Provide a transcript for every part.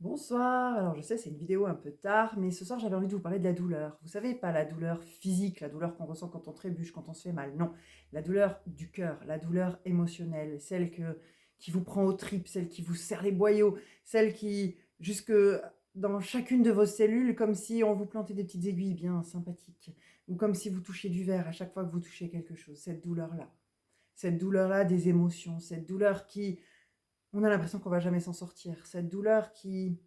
Bonsoir, alors je sais c'est une vidéo un peu tard, mais ce soir j'avais envie de vous parler de la douleur. Vous savez, pas la douleur physique, la douleur qu'on ressent quand on trébuche, quand on se fait mal, non. La douleur du cœur, la douleur émotionnelle, qui vous prend aux tripes, celle qui vous serre les boyaux, celle qui, jusque dans chacune de vos cellules, comme si on vous plantait des petites aiguilles bien sympathiques, ou comme si vous touchiez du verre à chaque fois que vous touchez quelque chose, cette douleur-là des émotions, cette douleur qui, on a l'impression qu'on va jamais s'en sortir, cette douleur qui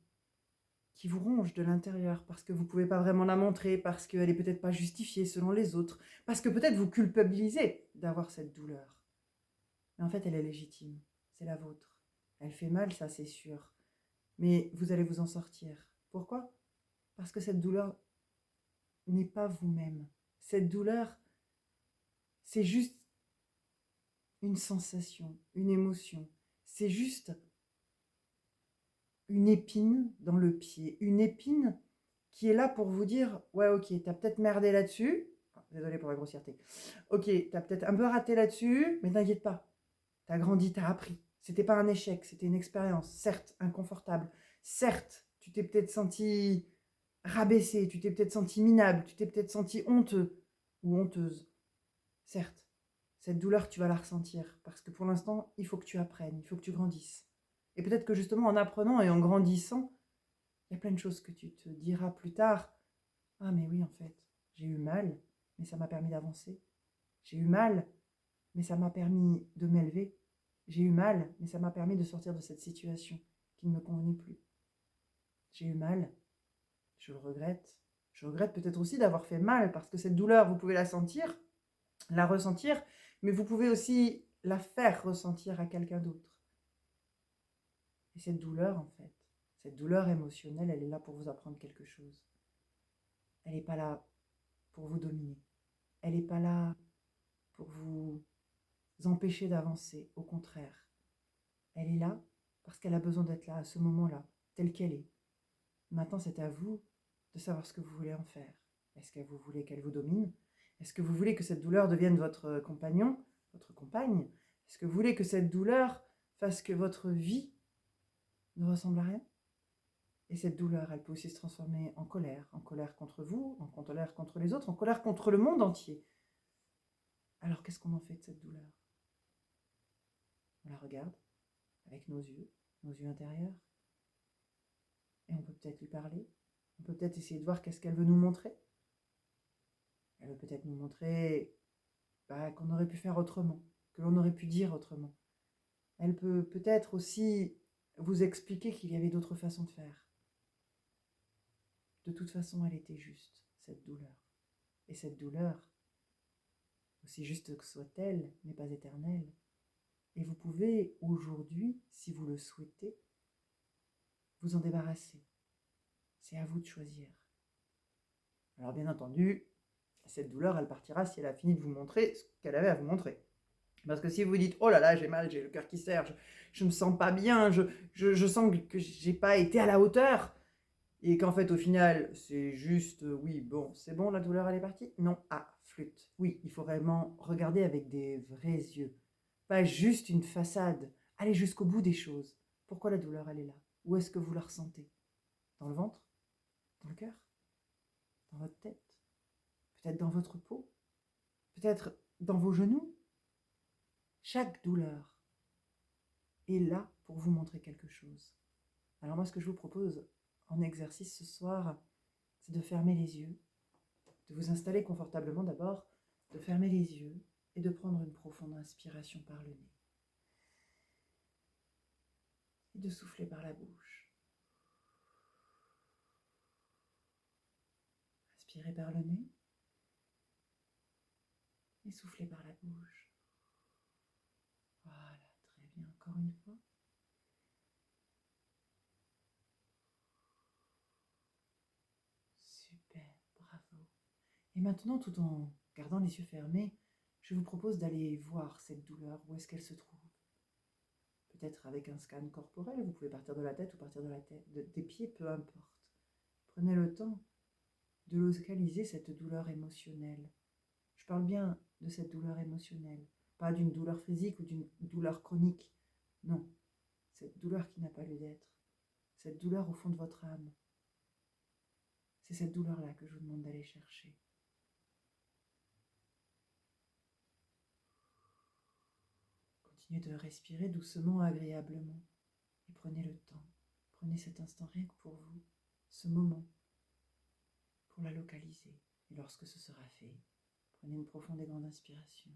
vous ronge de l'intérieur, parce que vous ne pouvez pas vraiment la montrer, parce qu'elle n'est peut-être pas justifiée selon les autres, parce que peut-être vous culpabilisez d'avoir cette douleur. Mais en fait, elle est légitime, c'est la vôtre. Elle fait mal, ça c'est sûr, mais vous allez vous en sortir. Pourquoi? Parce que cette douleur n'est pas vous-même. Cette douleur, c'est juste une sensation, une émotion. C'est juste une épine dans le pied, une épine qui est là pour vous dire ouais, ok, t'as peut-être merdé là-dessus. Désolé pour la grossièreté. Ok, t'as peut-être un peu raté là-dessus, mais t'inquiète pas. T'as grandi, t'as appris. C'était pas un échec, c'était une expérience, certes inconfortable. Certes, tu t'es peut-être senti rabaissé, tu t'es peut-être senti minable, tu t'es peut-être senti honteux ou honteuse. Certes, cette douleur, tu vas la ressentir parce que pour l'instant, il faut que tu apprennes, il faut que tu grandisses. Et peut-être que justement en apprenant et en grandissant, il y a plein de choses que tu te diras plus tard. Ah mais oui, en fait, j'ai eu mal, mais ça m'a permis d'avancer. J'ai eu mal, mais ça m'a permis de m'élever. J'ai eu mal, mais ça m'a permis de sortir de cette situation qui ne me convenait plus. J'ai eu mal, je le regrette. Je regrette peut-être aussi d'avoir fait mal, parce que cette douleur, vous pouvez la sentir, la ressentir, mais vous pouvez aussi la faire ressentir à quelqu'un d'autre. Et cette douleur, en fait, cette douleur émotionnelle, elle est là pour vous apprendre quelque chose. Elle n'est pas là pour vous dominer. Elle n'est pas là pour vous empêcher d'avancer. Au contraire, elle est là parce qu'elle a besoin d'être là à ce moment-là, telle qu'elle est. Maintenant, c'est à vous de savoir ce que vous voulez en faire. Est-ce que vous voulez qu'elle vous domine? Est-ce que vous voulez que cette douleur devienne votre compagnon, votre compagne? Est-ce que vous voulez que cette douleur fasse que votre vie ne ressemble à rien? Et cette douleur, elle peut aussi se transformer en colère contre vous, en colère contre les autres, en colère contre le monde entier. Alors qu'est-ce qu'on en fait de cette douleur? On la regarde avec nos yeux intérieurs, et on peut peut-être lui parler. On peut peut-être essayer de voir qu'est-ce qu'elle veut nous montrer. Elle veut peut-être nous montrer qu'on aurait pu faire autrement, que l'on aurait pu dire autrement. Elle peut peut-être aussi vous expliquer qu'il y avait d'autres façons de faire. De toute façon, elle était juste, cette douleur. Et cette douleur, aussi juste que soit-elle, n'est pas éternelle. Et vous pouvez aujourd'hui, si vous le souhaitez, vous en débarrasser. C'est à vous de choisir. Alors bien entendu, cette douleur, elle partira si elle a fini de vous montrer ce qu'elle avait à vous montrer. Parce que si vous dites, oh là là, j'ai mal, j'ai le cœur qui serre, je me sens pas bien, je sens que j'ai pas été à la hauteur, et qu'en fait, au final, c'est juste, oui, bon, c'est bon, la douleur, elle est partie? Non, ah, flûte. Oui, il faut vraiment regarder avec des vrais yeux, pas juste une façade. Allez jusqu'au bout des choses. Pourquoi la douleur, elle est là? Où est-ce que vous la ressentez? Dans le ventre? Dans le cœur? Dans votre tête? Peut-être dans votre peau? Peut-être dans vos genoux? Chaque douleur est là pour vous montrer quelque chose. Alors moi, ce que je vous propose en exercice ce soir, c'est de fermer les yeux, de vous installer confortablement d'abord, de fermer les yeux et de prendre une profonde inspiration par le nez et de souffler par la bouche. Inspirez par le nez et soufflez par la bouche. Voilà, très bien. Encore une fois. Super, bravo. Et maintenant, tout en gardant les yeux fermés, je vous propose d'aller voir cette douleur, où est-ce qu'elle se trouve. Peut-être avec un scan corporel, vous pouvez partir de la tête ou partir de la tête, des pieds, peu importe. Prenez le temps de localiser cette douleur émotionnelle. Je parle bien de cette douleur émotionnelle, pas d'une douleur physique ou d'une douleur chronique. Non, cette douleur qui n'a pas lieu d'être. cette douleur au fond de votre âme. C'est cette douleur-là que je vous demande d'aller chercher. Continuez de respirer doucement, agréablement. Et prenez le temps. Prenez cet instant rien que pour vous, ce moment, pour la localiser. Et lorsque ce sera fait, prenez une profonde et grande inspiration.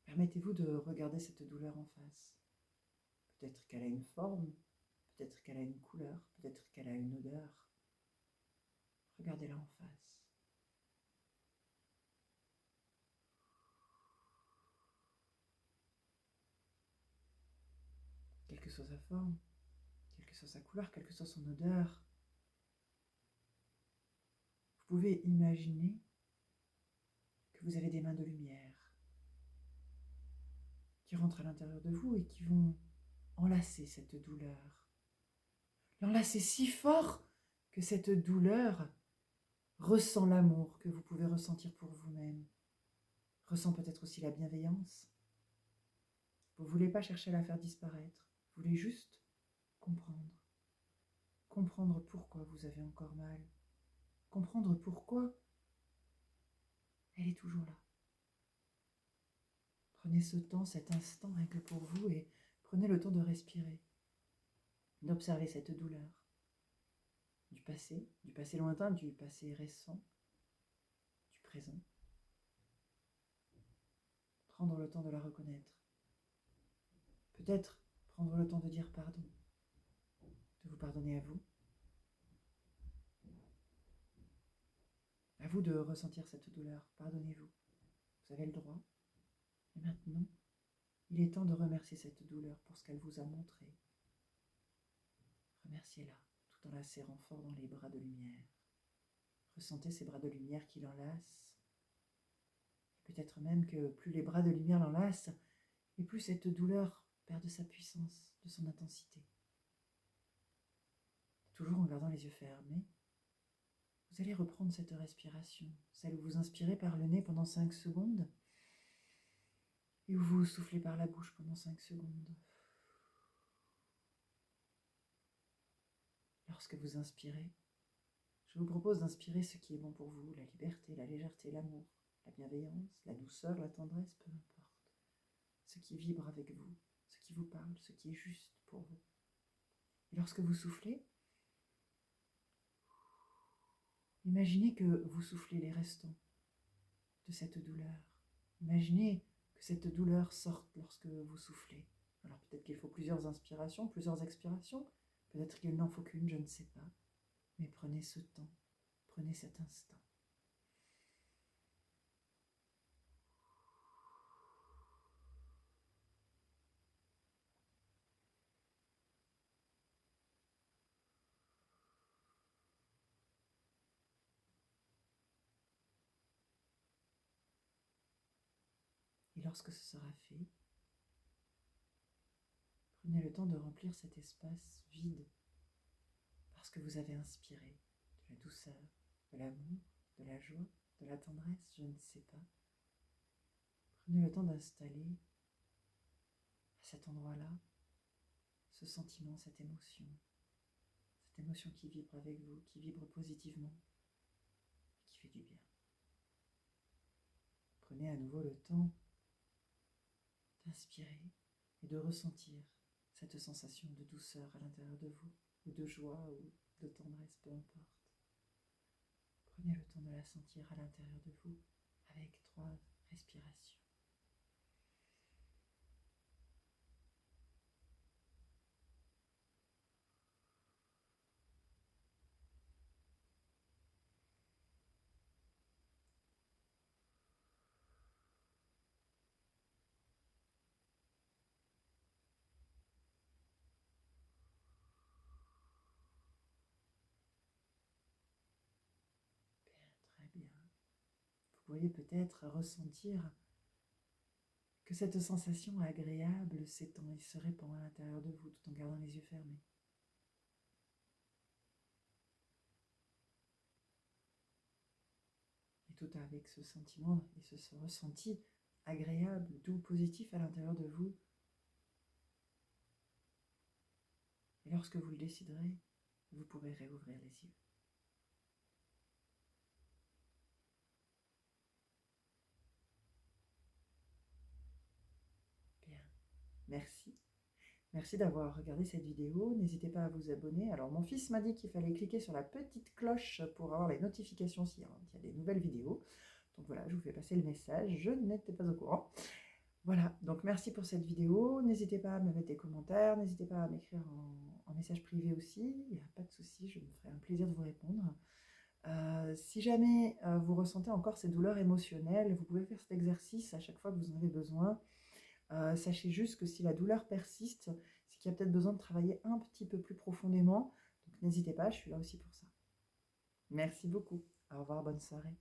Permettez-vous de regarder cette douleur en face. Peut-être qu'elle a une forme, peut-être qu'elle a une couleur, peut-être qu'elle a une odeur. Regardez-la en face. Quelle que soit sa forme, quelle que soit sa couleur, quelle que soit son odeur, vous pouvez imaginer que vous avez des mains de lumière qui rentrent à l'intérieur de vous et qui vont enlacer cette douleur. L'enlacer si fort que cette douleur ressent l'amour que vous pouvez ressentir pour vous-même, ressent peut-être aussi la bienveillance. Vous ne voulez pas chercher à la faire disparaître, vous voulez juste comprendre. Comprendre pourquoi vous avez encore mal. Comprendre pourquoi elle est toujours là. Prenez ce temps, cet instant rien que pour vous et prenez le temps de respirer, d'observer cette douleur du passé lointain, du passé récent, du présent. Prendre le temps de la reconnaître. Peut-être prendre le temps de dire pardon, de vous pardonner à vous. À vous de ressentir cette douleur. Pardonnez-vous. Vous avez le droit. Et maintenant, il est temps de remercier cette douleur pour ce qu'elle vous a montré. Remerciez-la tout en la serrant fort dans les bras de lumière. Ressentez ces bras de lumière qui l'enlacent. Et peut-être même que plus les bras de lumière l'enlacent, et plus cette douleur perd de sa puissance, de son intensité. Toujours en gardant les yeux fermés, vous allez reprendre cette respiration, celle où vous inspirez par le nez pendant 5 secondes et où vous soufflez par la bouche pendant 5 secondes. Lorsque vous inspirez, je vous propose d'inspirer ce qui est bon pour vous, la liberté, la légèreté, l'amour, la bienveillance, la douceur, la tendresse, peu importe. Ce qui vibre avec vous, ce qui vous parle, ce qui est juste pour vous. Et lorsque vous soufflez, imaginez que vous soufflez les restants de cette douleur. Imaginez que cette douleur sorte lorsque vous soufflez. Alors peut-être qu'il faut plusieurs inspirations, plusieurs expirations, peut-être qu'il n'en faut qu'une, je ne sais pas. Mais prenez ce temps, prenez cet instant. Et lorsque ce sera fait, prenez le temps de remplir cet espace vide parce que vous avez inspiré de la douceur, de l'amour, de la joie, de la tendresse, je ne sais pas. Prenez le temps d'installer à cet endroit-là ce sentiment, cette émotion qui vibre avec vous, qui vibre positivement et qui fait du bien. Prenez à nouveau le temps d'inspirer et de ressentir cette sensation de douceur à l'intérieur de vous, ou de joie, ou de tendresse, peu importe. Prenez le temps de la sentir à l'intérieur de vous avec 3 respirations. Bien, très bien. Vous pourriez peut-être ressentir que cette sensation agréable s'étend et se répand à l'intérieur de vous tout en gardant les yeux fermés. Et tout avec ce sentiment et ce ressenti, agréable, doux, positif à l'intérieur de vous. Et lorsque vous le déciderez, vous pourrez réouvrir les yeux. Bien, merci. Merci d'avoir regardé cette vidéo. N'hésitez pas à vous abonner. Alors, mon fils m'a dit qu'il fallait cliquer sur la petite cloche pour avoir les notifications s'il y a des nouvelles vidéos. Donc voilà, je vous fais passer le message. Je n'étais pas au courant. Voilà, donc merci pour cette vidéo. N'hésitez pas à me mettre des commentaires. N'hésitez pas à m'écrire en message privé aussi. Il n'y a pas de souci, je me ferai un plaisir de vous répondre. Si jamais vous ressentez encore ces douleurs émotionnelles, vous pouvez faire cet exercice à chaque fois que vous en avez besoin. Sachez juste que si la douleur persiste, c'est qu'il y a peut-être besoin de travailler un petit peu plus profondément. Donc n'hésitez pas, je suis là aussi pour ça. Merci beaucoup. Au revoir, bonne soirée.